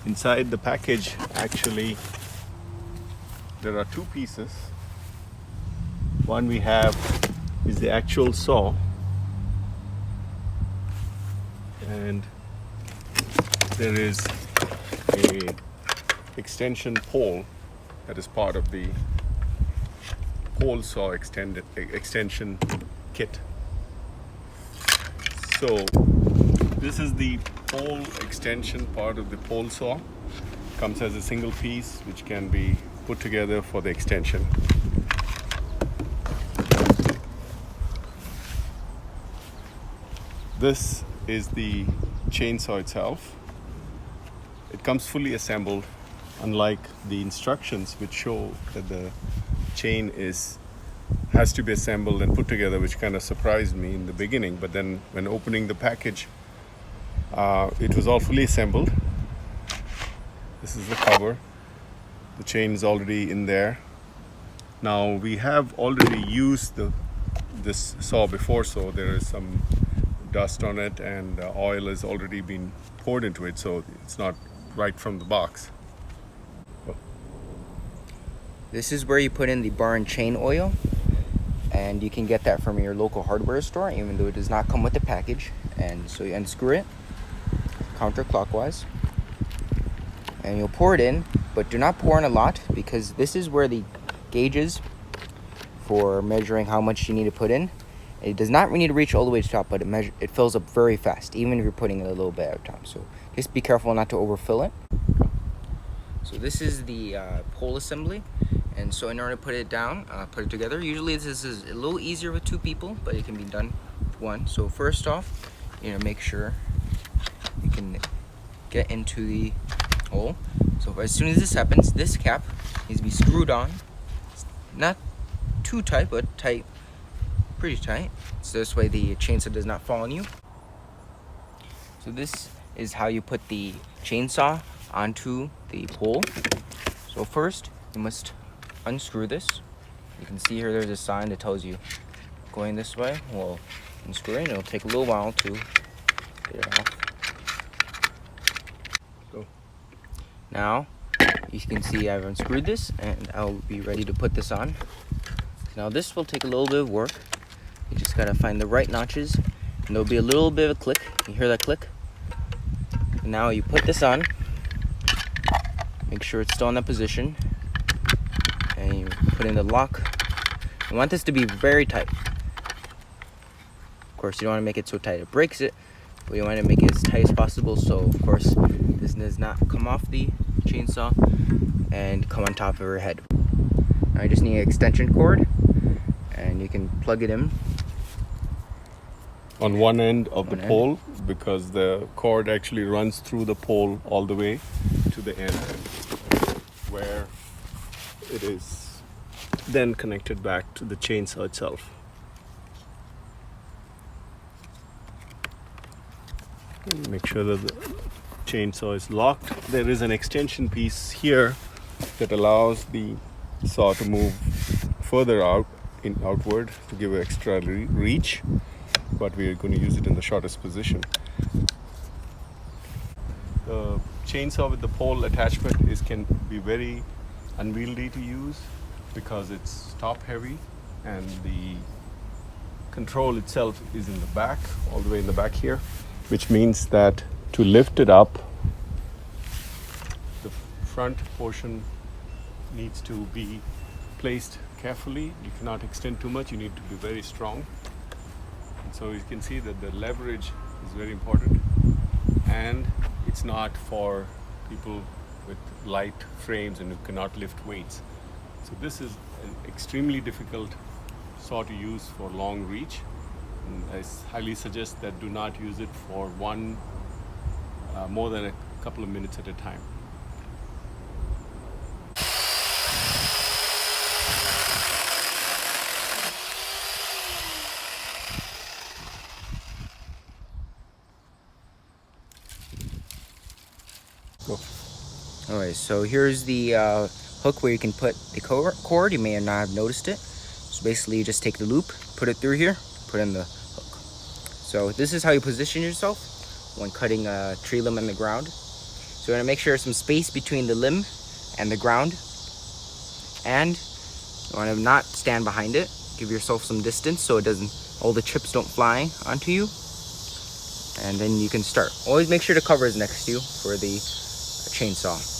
Inside the package, actually, there are two pieces. One we have is the actual saw, and there is a extension pole that is part of the pole saw extension kit. So this is the pole extension part of the pole saw. Comes as a single piece which can be put together for the extension. This is the chainsaw itself. It comes fully assembled, unlike the instructions which show that the chain has to be assembled and put together, which kind of surprised me in the beginning. But then when opening the package, it was all fully assembled. This is the cover. The chain is already in there. Now we have already used this saw before, so there is some dust on it, and oil has already been poured into it, so it's not right from the box. This is where you put in the bar and chain oil, and you can get that from your local hardware store, even though it does not come with the package. And so you unscrew it counterclockwise, and you'll pour it in, but do not pour in a lot, because this is where the gauge is for measuring how much you need to put in. It does not need to reach all the way to the top, but it fills up very fast, even if you're putting it a little bit at a time. So just be careful not to overfill it. So this is the pole assembly, and so in order to put it down, put it together, usually this is a little easier with two people, but it can be done with one. So first off, make sure you can get into the hole. So as soon as this happens, this cap needs to be screwed on. It's not too tight, but tight, pretty tight, so this way the chainsaw does not fall on you. So this is how you put the chainsaw onto the pole. So first you must unscrew this. You can see here there's a sign that tells you going this way. Well, unscrewing, it'll take a little while to get it off. So now you can see I've unscrewed this, and I'll be ready to put this on. Now this will take a little bit of work. You just gotta find the right notches, and there'll be a little bit of a click. You hear that click? And now you put this on. Make sure it's still in that position, and you put in the lock. You want this to be very tight. Of course, you don't want to make it so tight it breaks it, but you want to make it as tight as possible. So of course, this does not come off the chainsaw and come on top of her head. Now you just need an extension cord, and you can plug it in on one end of the pole, because the cord actually runs through the pole all the way to the end, where it is then connected back to the chainsaw itself. Make sure that the chainsaw is locked. There is an extension piece here that allows the saw to move further outward to give extra reach, but we are going to use it in the shortest position. The chainsaw with the pole attachment can be very unwieldy to use, because it's top heavy, and the control itself is in the back, all the way in the back here, which means that to lift it up, the front portion needs to be placed carefully. You cannot extend too much. You need to be very strong. And so you can see that the leverage is very important, and it's not for people with light frames and who cannot lift weights. So this is an extremely difficult saw to use for long reach, and I highly suggest that do not use it for more than a couple of minutes at a time. Alright, so here's the hook where you can put the cord. You may not have noticed it. So basically you just take the loop, put it through here, put in the hook. So this is how you position yourself when cutting a tree limb in the ground. So So you want to make sure there's some space between the limb and the ground, and you want to not stand behind it. Give yourself some distance so it doesn't, all the chips don't fly onto you. And then you can start. Always make sure the cover is next to you for the chainsaw.